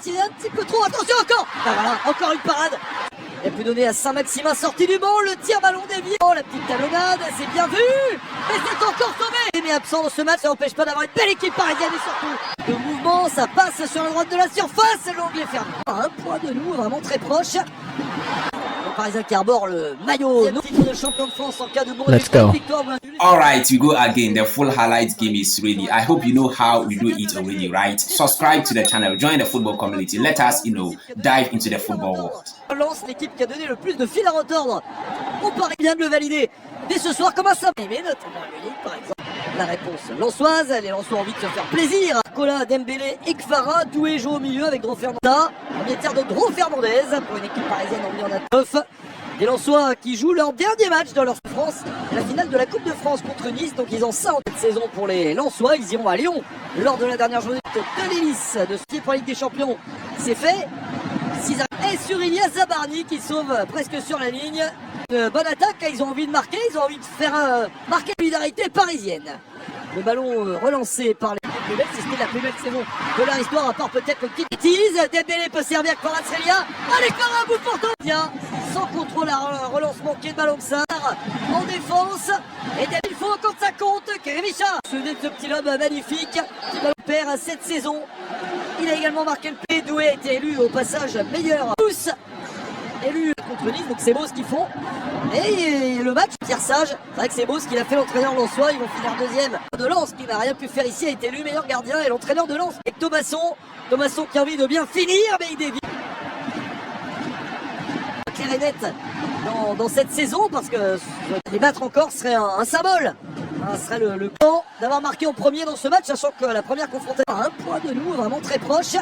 Tiré un petit peu trop, attention encore. Ah, voilà, encore une parade. Il a pu donner à Saint-Maximin, sorti du banc, le tir ballon dévié. Oh, la petite talonnade, c'est bien vu. Et c'est encore sauvé. Mais absent dans ce match, ça n'empêche pas d'avoir une belle équipe parisienne et surtout le mouvement, ça passe sur la droite de la surface. L'angle est fermé. Un point de nous, vraiment très proche. Le Parisien qui arbore le maillot, le titre de champion de France en cas de bon résultat. Alright, we go again. The full highlight game is ready. I hope you know how we do it already, right? Subscribe to the channel, join the football community. Let us, dive into the football world. Lance, l'équipe qui a donné le plus de fil à retordre. On paraît bien de le valider dès ce soir. Comment ça? Mais notamment Munich, par exemple. La réponse lensoise, les Lensois ont envie de se faire plaisir. Cola, Dembélé, Ekfara, Doué joue au milieu avec Dro Fernandez. Premier tir de Dro Fernandez pour une équipe parisienne en en a 9. Les Lensois qui jouent leur dernier match dans leur France, la finale de la Coupe de France contre Nice. Donc ils ont ça en cette saison pour les Lensois. Ils iront à Lyon lors de la dernière journée de l'hélice de ski pour la Ligue des Champions. C'est fait. Et sur Ilias Zabarni qui sauve presque sur la ligne. Une bonne attaque, ils ont envie de marquer, ils ont envie de faire marquer la solidarité parisienne. Le ballon relancé par les plus belles, si c'était la plus belle saison de leur histoire, à part peut-être une petite bêtise. Dembélé peut servir avec Kvaratskhelia. Allez, Kvaratskhelia, bout portant bien, sans contrôle, un relance manqué de ballon de Sarr en défense. Et Dembélé, il faut encore ça compte. Kérévicha, souvenez de ce petit lobe magnifique qui ballon perd cette saison. Il a également marqué le P. Doué a été élu au passage meilleur tous élu contre Nice, donc c'est beau ce qu'ils font. Et le match, Pierre Sage, c'est vrai que c'est beau ce qu'il a fait l'entraîneur lensois. Ils vont finir deuxième de Lens, qui n'a rien pu faire ici, a été élu meilleur gardien et l'entraîneur de Lens. Et Thomasson qui a envie de bien finir, mais il dévie. Clair et net dans cette saison, parce que les battre encore serait un symbole. Ce serait le camp d'avoir marqué en premier dans ce match, sachant que la première confrontation à un point de nous, vraiment très proche.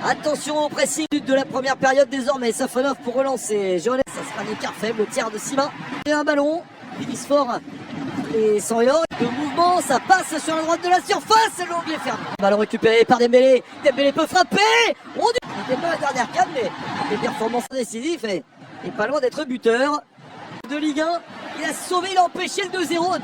Attention au pressing de la première période désormais. Safonov pour relancer. Jonas, ça sera un écart faible. Le tir de Sima. Et un ballon. Villis fort. Et sans Yor. Le mouvement, ça passe sur la droite de la surface. L'angle est fermé. Ballon récupéré par Dembélé. Dembélé peut frapper. Il n'était pas la dernière canne, mais des performances décisives et pas loin d'être buteur de Ligue 1. Il a sauvé, il a empêché le 2-0.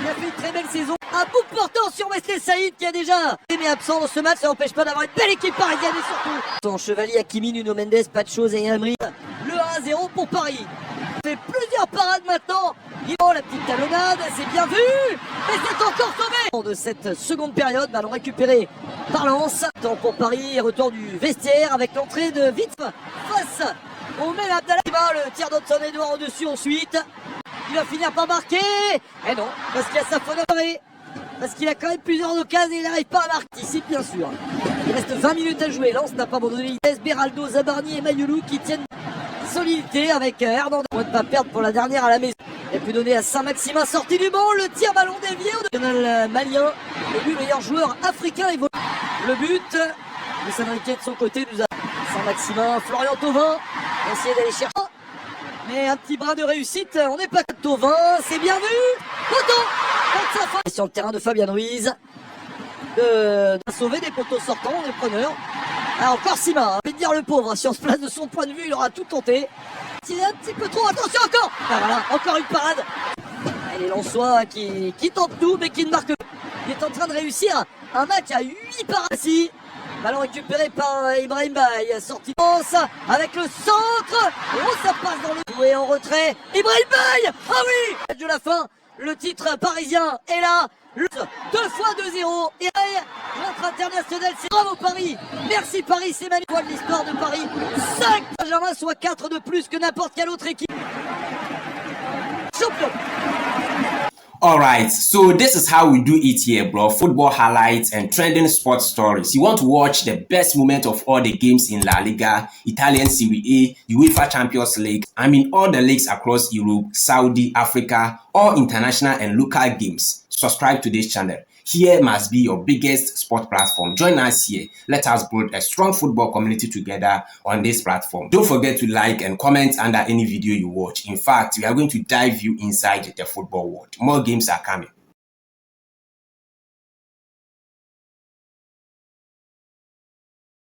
Il a fait une très belle saison. Un bout portant sur Wesley Saïd qui a déjà été absent dans ce match. Ça n'empêche pas d'avoir une belle équipe parisienne et surtout son Chevalier, Hakimi, Nuno Mendes, pas de choses et Emery. Le 1-0 pour Paris. Il fait plusieurs parades maintenant. Oh, la petite talonnade, c'est bien vu. Et c'est encore sauvé. De cette seconde période, ballon récupéré par Lens. Temps pour Paris, retour du vestiaire avec l'entrée de Vitz face au même Abdallah. Le tir d'Hudson-Edouard au-dessus ensuite. Il va finir par marquer. Et non, parce qu'il y a Safonov. Parce qu'il a quand même plusieurs occasions et il n'arrive pas à marquer ici, bien sûr. Il reste 20 minutes à jouer. Lens n'a pas abandonné vitesse. Beraldo, Zabarni et Mayoulou qui tiennent solidité avec Hernandez. On ne pas perdre pour la dernière à la maison. Il a pu donner à Saint-Maximin, sorti du banc. Le tir ballon dévié au national malien. Élu meilleur joueur africain. Le but de Saint-Riquet de son côté nous a Saint-Maximin, Florian Thauvin. On va essayer d'aller chercher. Mais un petit bras de réussite. On n'est pas Thauvin. C'est bien vu. Poteau. Sur le terrain de Fabien Ruiz de sauver des poteaux sortants, des preneurs. Alors encore Sima, je vais dire le pauvre, si on se place de son point de vue, il aura tout tenté. Tiré un petit peu trop, attention encore. Ah, voilà, encore une parade. Et les Lensois qui tentent tout mais qui ne marquent pas. Il est en train de réussir un match à 8 parades ici. Ballon récupéré par Ibrahim Baye, sorti avec le centre. Oh, ça passe dans le joué en retrait. Ibrahim Baye, ah oui, match de la fin. Le titre parisien est là, 2 fois 2-0, et notre international, c'est bravo Paris, merci Paris, c'est magnifique de l'histoire de Paris, 5 Benjamin, soit 4 de plus que n'importe quelle autre équipe. Champion. Alright, so this is how we do it here, bro. Football highlights and trending sports stories. You want to watch the best moment of all the games in La Liga, Italian Serie A, UEFA Champions League, all the leagues across Europe, Saudi, Africa, all international and local games. Subscribe to this channel. Here must be your biggest sport platform. Join us here. Let us build a strong football community together on this platform. Don't forget to like and comment under any video you watch. In fact, we are going to dive you inside the football world. More games are coming.